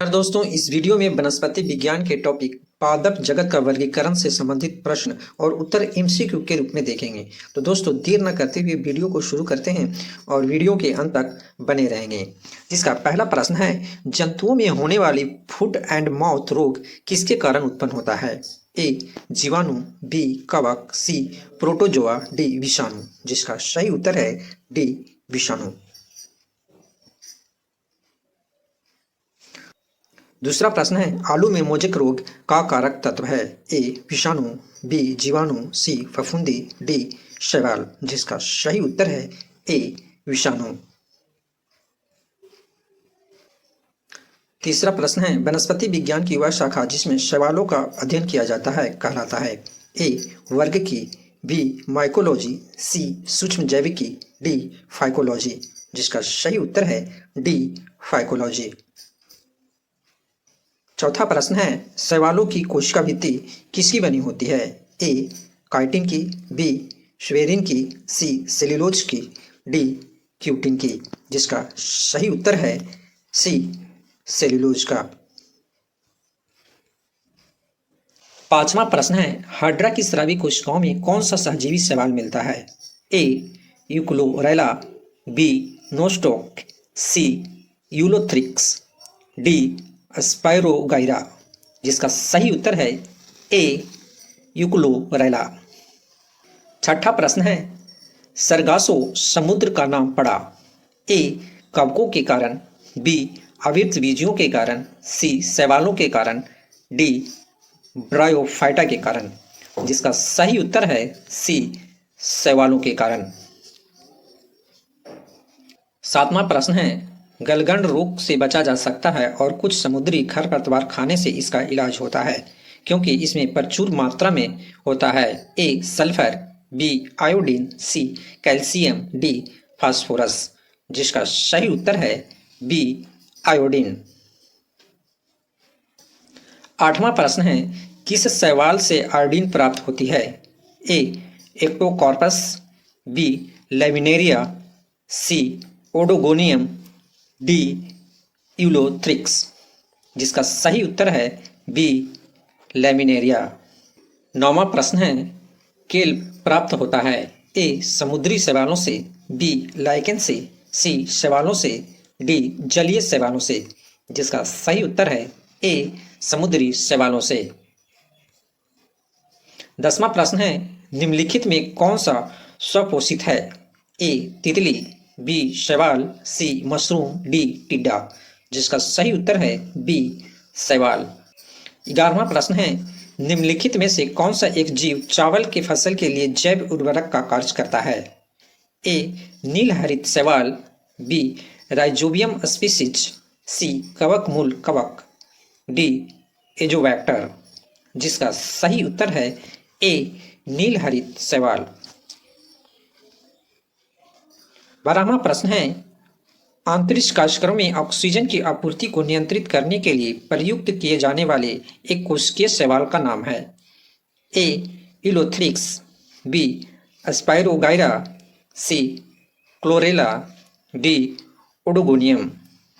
नमस्कार दोस्तों, इस वीडियो में वनस्पति विज्ञान के टॉपिक पादप जगत का वर्गीकरण से संबंधित प्रश्न और उत्तर एमसीक्यू के रूप में देखेंगे। तो दोस्तों देर न करते हुए वीडियो को शुरू करते हैं और वीडियो के अंत तक बने रहेंगे। जिसका पहला प्रश्न है, जंतुओं में होने वाली फुट एंड माउथ रोग किसके कारण उत्पन्न होता है? ए जीवाणु, बी कवक, सी प्रोटोजोआ, डी विषाणु। जिसका सही उत्तर है डी विषाणु। दूसरा प्रश्न है, आलू में मोजेक रोग का कारक तत्व है? ए विषाणु, बी जीवाणु, सी फफूंदी, डी शैवाल। जिसका सही उत्तर है ए विषाणु। तीसरा प्रश्न है, वनस्पति विज्ञान की वह शाखा जिसमें शैवालों का अध्ययन किया जाता है कहलाता है? ए वर्ग की, बी माइकोलॉजी, सी सूक्ष्म जैविकी, डी फाइकोलॉजी। जिसका सही उत्तर है डी फाइकोलॉजी। चौथा प्रश्न है, शैवालों की कोशिका भित्ति किसकी बनी होती है? ए काइटिन की, बी स्वेरिन की, सी सेल्यूलोज की, डी क्यूटिन की। जिसका सही उत्तर है सी सेल्यूलोज का। पांचवा प्रश्न है, हाइड्रा की स्रावी कोशिकाओं में कौन सा सहजीवी शैवाल मिलता है? ए यूक्लोरेला, बी नोस्टॉक, सी यूलोथ्रिक्स, डी स्पाइरोगाइरा। जिसका सही उत्तर है ए यूक्लोरेला। छठा प्रश्न है, सरगासो समुद्र का नाम पड़ा? ए कवकों के कारण, बी आवृतबीजियों के कारण, सी शैवालों के कारण, डी ब्रायोफाइटा के कारण। जिसका सही उत्तर है सी शैवालों के कारण। सातवां प्रश्न है, गलगंड रोग से बचा जा सकता है और कुछ समुद्री खरपतवार खाने से इसका इलाज होता है क्योंकि इसमें प्रचुर मात्रा में होता है? A sulphur, B iodine, C calcium, D phosphorus. जिसका सही उत्तर है बी आयोडीन। आठवां प्रश्न है, किस शैवाल से आयोडीन प्राप्त होती है? ए एक्टोकॉर्पस, बी लेमिनेरिया, सी ओडोगोनियम, डी यूलोथ्रिक्स। जिसका सही उत्तर है बी लेमिनेरिया। नौवां प्रश्न है, केल्प प्राप्त होता है? ए समुद्री शैवालों से, बी लाइकेन से, सी शैवालों से, डी जलीय शैवालों से। जिसका सही उत्तर है ए समुद्री शैवालों से। 10वां प्रश्न है, निम्नलिखित में कौन सा स्वपोषित है? ए तितली, बी शैवाल, सी मशरूम, डी टिड्डा। जिसका सही उत्तर है बी शैवाल। 11वां प्रश्न है, निम्नलिखित में से कौन सा एक जीव चावल की फसल के लिए जैव उर्वरक का कार्य करता है? ए नीलहरित शैवाल, बी राइजोबियम स्पीसीज, सी कवक मूल कवक, डी एजोबैक्टर। जिसका सही उत्तर है ए नीलहरित शैवाल। 12वां प्रश्न है, अंतरिक्ष कार्यक्रम में ऑक्सीजन की आपूर्ति को नियंत्रित करने के लिए प्रयुक्त किए जाने वाले एक कोशिकीय शैवाल का नाम है? ए यूलोथ्रिक्स, बी स्पाइरोगाइरा, सी क्लोरेला, डी ओडोगोनियम।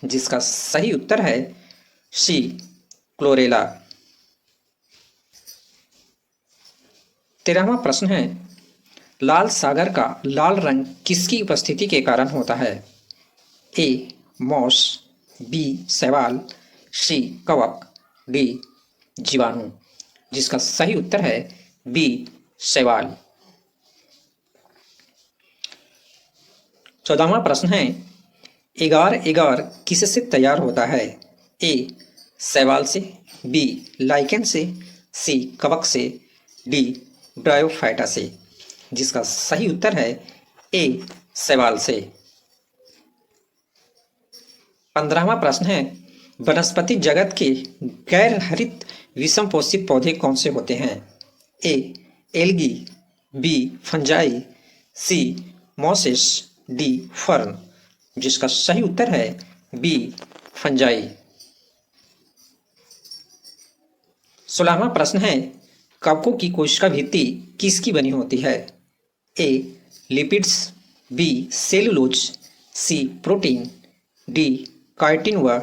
जिसका सही उत्तर है सी क्लोरेला। 13वां प्रश्न है, लाल सागर का लाल रंग किसकी उपस्थिति के कारण होता है? ए मॉस, बी शैवाल, सी कवक, डी जीवाणु। जिसका सही उत्तर है बी शैवाल। 14वां प्रश्न है, एगार एगार किससे तैयार होता है? ए शैवाल से, बी लाइकेन से, सी कवक से, डी ब्रायोफाइटा से। जिसका सही उत्तर है ए शैवाल से। 15वां प्रश्न है, वनस्पति जगत के गैर हरित विषम पोषित पौधे कौन से होते हैं? ए एल्गी, बी फंजाई, सी मॉसेस, डी फर्न। जिसका सही उत्तर है बी फंजाई। 16वां प्रश्न है, कवकों की कोशिका भित्ति किसकी बनी होती है? ए लिपिड्स, बी सेलुलोज, सी प्रोटीन, डी काइटिन व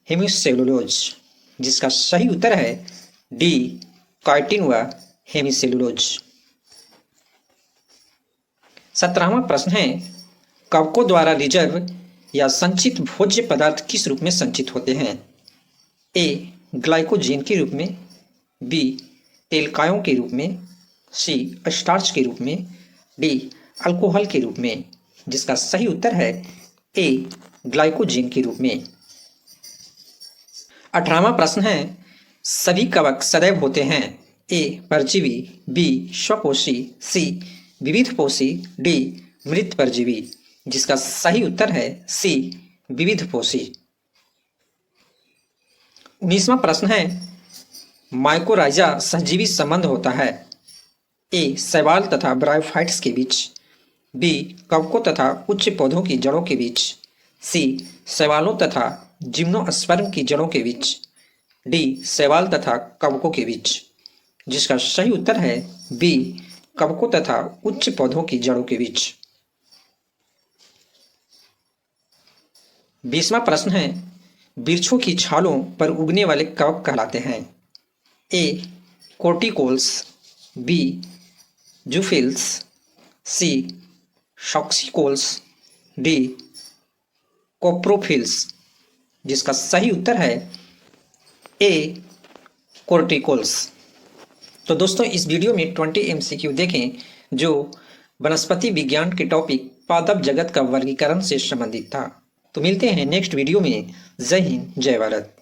हेमिसेलुलोज, जिसका सही उत्तर है डी काइटिन व हेमिसेलुलोज। 17वां प्रश्न है, कवकों द्वारा रिजर्व या संचित भोज्य पदार्थ किस रूप में संचित होते हैं? ए ग्लाइकोजेन के रूप में, बी तेलकायों के रूप में, सी स्टार्च के रूप में, डी अल्कोहल के रूप में, जिसका सही उत्तर है ए ग्लाइकोजेन के रूप में। 18वां प्रश्न है, सभी कवक सदैव होते हैं? ए परजीवी, बी स्वपोषी, सी विविधपोषी, डी मृत परजीवी, जिसका सही उत्तर है सी विविधपोषी। 19वां प्रश्न है, माइकोराइजा सहजीवी संबंध होता है? ए शैवाल तथा ब्रायोफाइट्स के बीच, बी कवकों तथा उच्च पौधों की जड़ों के बीच, सी शैवालों तथा जिम्नोस्पर्म की जड़ों के बीच, डी शैवाल तथा कवकों के बीच, जिसका सही उत्तर है बी कवकों तथा उच्च पौधों की जड़ों के बीच। 20वां प्रश्न है, वृक्षों की छालों पर उगने वाले कवक कहलाते हैं? ए कोर्टिकोल्स, बी जूफिल्स, सी शॉक्सिकोल्स, डी कोप्रोफिल्स, जिसका सही उत्तर है ए कोर्टिकोल्स। तो दोस्तों इस वीडियो में 20 MCQ देखें जो वनस्पति विज्ञान के टॉपिक पादप जगत का वर्गीकरण से संबंधित था। तो मिलते हैं नेक्स्ट वीडियो में। जय हिंद, जय भारत।